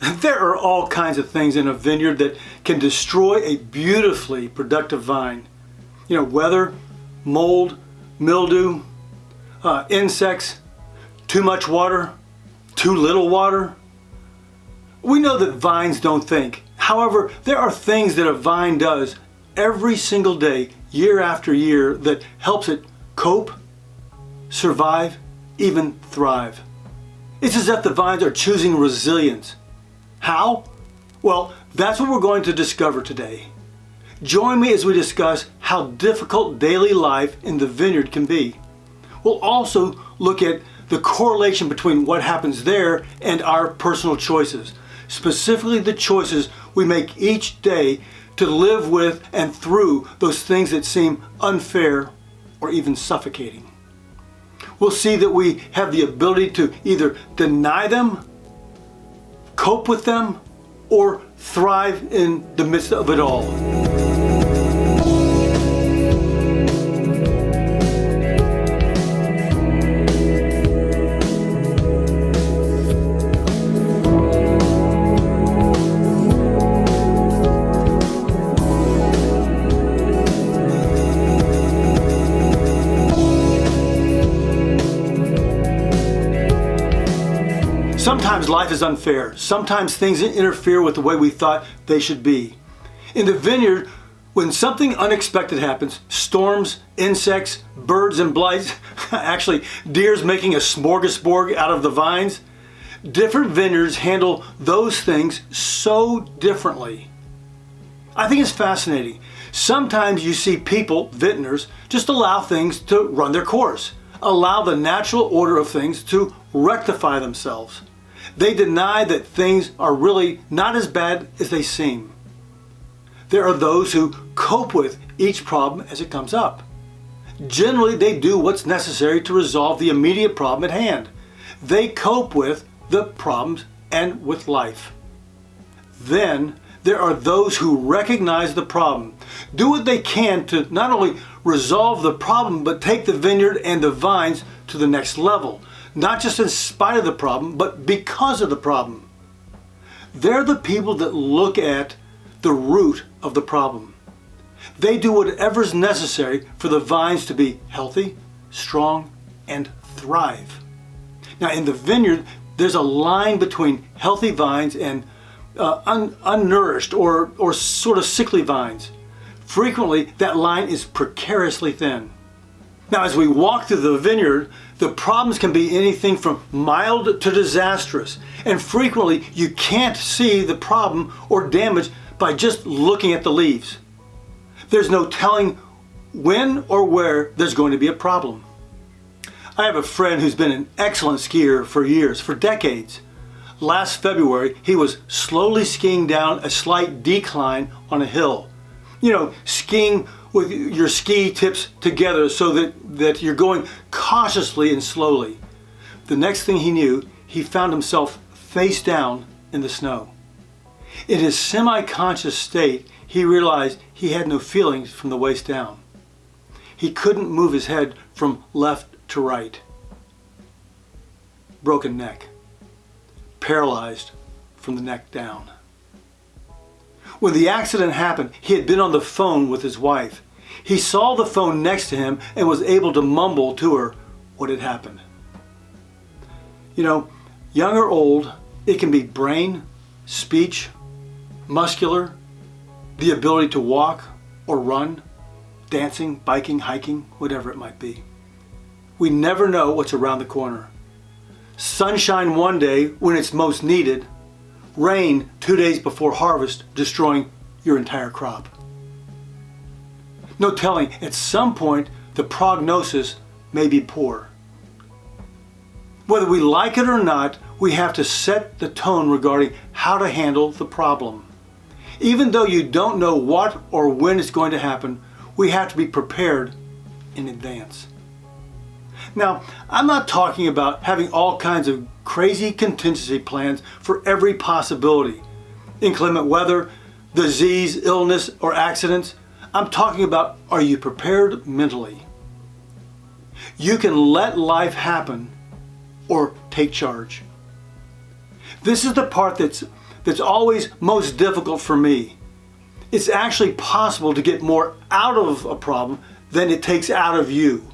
There are all kinds of things in a vineyard that can destroy a beautifully productive vine. Weather, mold, mildew, insects, too much water, too little water. We know that vines don't think. However, there are things that a vine does every single day, year after year, that helps it cope, survive, even thrive. It's as if the vines are choosing resilience. How? Well, that's what we're going to discover today. Join me as we discuss how difficult daily life in the vineyard can be. We'll also look at the correlation between what happens there and our personal choices, specifically the choices we make each day to live with and through those things that seem unfair or even suffocating. We'll see that we have the ability to either deny them, cope with them, or thrive in the midst of it all. Sometimes life is unfair. Sometimes things interfere with the way we thought they should be. In the vineyard, when something unexpected happens, storms, insects, birds and blights, actually deers making a smorgasbord out of the vines, different vineyards handle those things so differently. I think it's fascinating. Sometimes you see people, vintners, just allow things to run their course, allow the natural order of things to rectify themselves. They deny that things are really not as bad as they seem. There are those who cope with each problem as it comes up. Generally, they do what's necessary to resolve the immediate problem at hand. They cope with the problems and with life. Then there are those who recognize the problem, do what they can to not only resolve the problem, but take the vineyard and the vines to the next level. Not just in spite of the problem, but because of the problem. They're the people that look at the root of the problem. They do whatever's necessary for the vines to be healthy, strong, and thrive. Now in the vineyard, there's a line between healthy vines and unnourished or sort of sickly vines. Frequently, that line is precariously thin. Now, as we walk through the vineyard, the problems can be anything from mild to disastrous, and frequently you can't see the problem or damage by just looking at the leaves. There's no telling when or where there's going to be a problem. I have a friend who's been an excellent skier for years, for decades. Last February, he was slowly skiing down a slight decline on a hill. Skiing with your ski tips together so that you're going cautiously and slowly. The next thing he knew, he found himself face down in the snow. In his semi-conscious state, he realized he had no feelings from the waist down. He couldn't move his head from left to right. Broken neck. Paralyzed from the neck down. When the accident happened, he had been on the phone with his wife. He saw the phone next to him and was able to mumble to her what had happened. Young or old, it can be brain, speech, muscular, the ability to walk or run, dancing, biking, hiking, whatever it might be. We never know what's around the corner. Sunshine one day when it's most needed, rain 2 days before harvest, destroying your entire crop. No telling, at some point, the prognosis may be poor. Whether we like it or not, we have to set the tone regarding how to handle the problem. Even though you don't know what or when it's going to happen, we have to be prepared in advance. Now, I'm not talking about having all kinds of crazy contingency plans for every possibility. Inclement weather, disease, illness, or accidents. I'm talking about, are you prepared mentally? You can let life happen or take charge. This is the part that's that's always most difficult for me. It's actually possible to get more out of a problem than it takes out of you.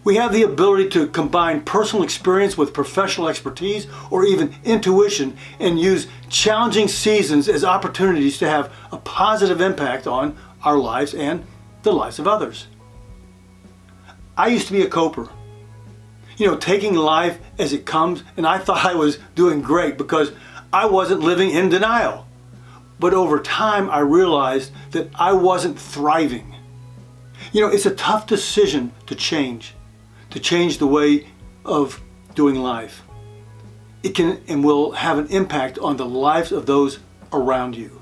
We have the ability to combine personal experience with professional expertise or even intuition and use challenging seasons as opportunities to have a positive impact on our lives and the lives of others. I used to be a coper, taking life as it comes, and I thought I was doing great because I wasn't living in denial. But over time, I realized that I wasn't thriving. It's a tough decision to change the way of doing life. It can and will have an impact on the lives of those around you.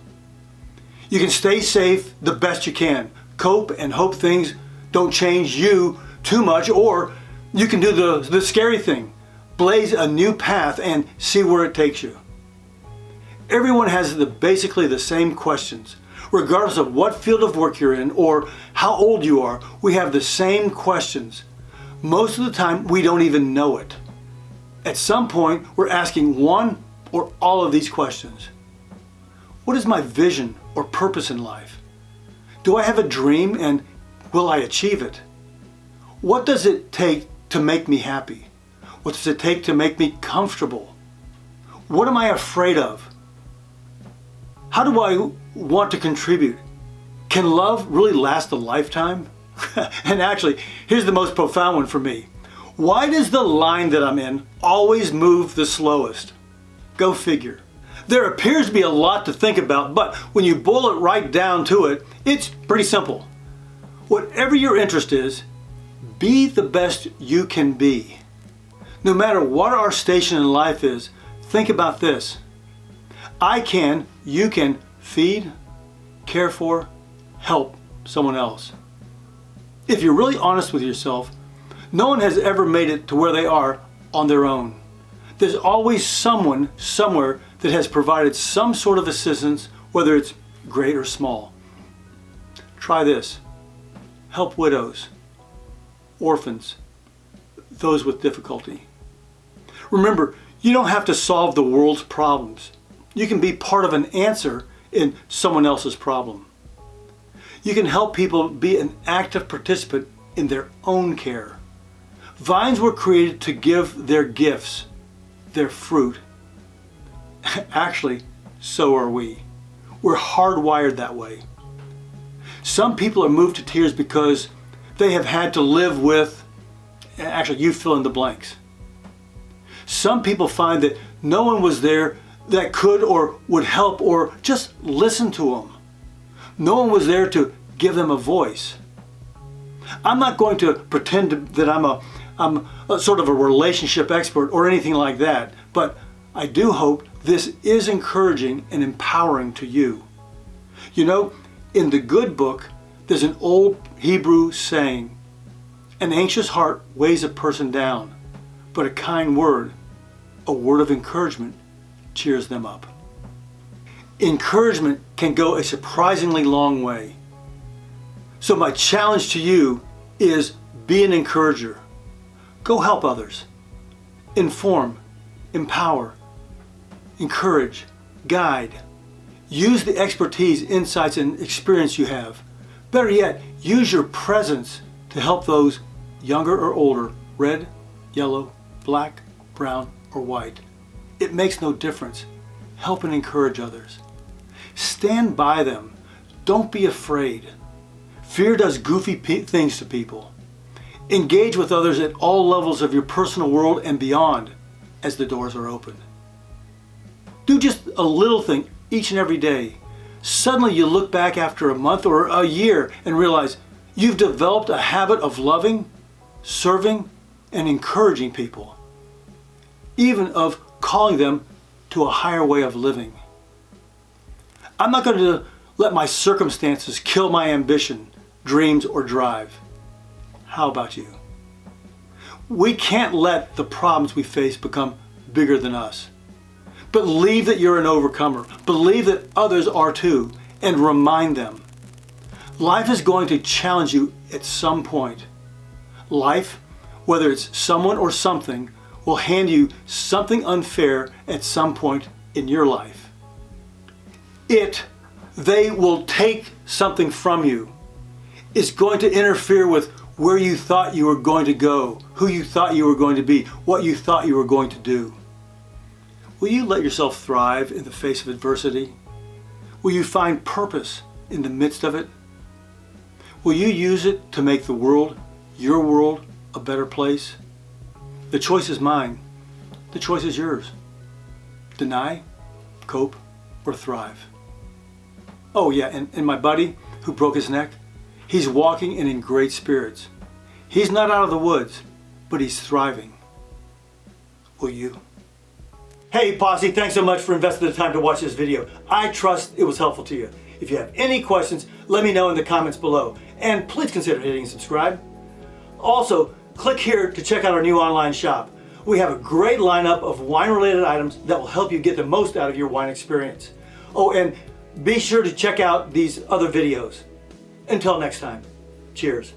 You can stay safe the best you can, cope and hope things don't change you too much, or you can do the scary thing, blaze a new path and see where it takes you. Everyone has basically the same questions. Regardless of what field of work you're in or how old you are, we have the same questions. Most of the time, we don't even know it. At some point, we're asking one or all of these questions. What is my vision or purpose in life? Do I have a dream and will I achieve it? What does it take to make me happy? What does it take to make me comfortable? What am I afraid of? How do I want to contribute? Can love really last a lifetime? And actually, here's the most profound one for me. Why does the line that I'm in always move the slowest? Go figure. There appears to be a lot to think about, but when you boil it right down to it, it's pretty simple. Whatever your interest is, be the best you can be. No matter what our station in life is, think about this. You can feed, care for, help someone else. If you're really honest with yourself, no one has ever made it to where they are on their own. There's always someone somewhere that has provided some sort of assistance, whether it's great or small. Try this. Help widows, orphans, those with difficulty. Remember, you don't have to solve the world's problems. You can be part of an answer in someone else's problem. You can help people be an active participant in their own care. Vines were created to give their gifts, their fruit. Actually, so are we. We're hardwired that way. Some people are moved to tears because they have had to live with, you fill in the blanks. Some people find that no one was there that could or would help or just listen to them. No one was there to give them a voice. I'm not going to pretend that I'm a sort of a relationship expert or anything like that, but I do hope this is encouraging and empowering to you. In the good book, there's an old Hebrew saying, an anxious heart weighs a person down, but a kind word, a word of encouragement, cheers them up. Encouragement can go a surprisingly long way. So my challenge to you is be an encourager. Go help others. Inform, empower, encourage, guide. Use the expertise, insights, and experience you have. Better yet, use your presence to help those younger or older, red, yellow, black, brown, or white. It makes no difference. Help and encourage others. Stand by them. Don't be afraid. Fear does goofy things to people. Engage with others at all levels of your personal world and beyond as the doors are open. Do just a little thing each and every day. Suddenly you look back after a month or a year and realize you've developed a habit of loving, serving, and encouraging people. Even of calling them to a higher way of living. I'm not going to let my circumstances kill my ambition, dreams, or drive. How about you? We can't let the problems we face become bigger than us. Believe that you're an overcomer. Believe that others are too, and remind them. Life is going to challenge you at some point. Life, whether it's someone or something, will hand you something unfair at some point in your life. they will take something from you. It's going to interfere with where you thought you were going to go, who you thought you were going to be, what you thought you were going to do. Will you let yourself thrive in the face of adversity? Will you find purpose in the midst of it? Will you use it to make the world, your world, a better place? The choice is mine. The choice is yours. Deny, cope, or thrive. Oh yeah, and my buddy who broke his neck, he's walking and in great spirits. He's not out of the woods, but he's thriving. Will you? Hey Posse, thanks so much for investing the time to watch this video. I trust it was helpful to you. If you have any questions, let me know in the comments below. And please consider hitting subscribe. Also, click here to check out our new online shop. We have a great lineup of wine-related items that will help you get the most out of your wine experience. Oh, and be sure to check out these other videos. Until next time, cheers.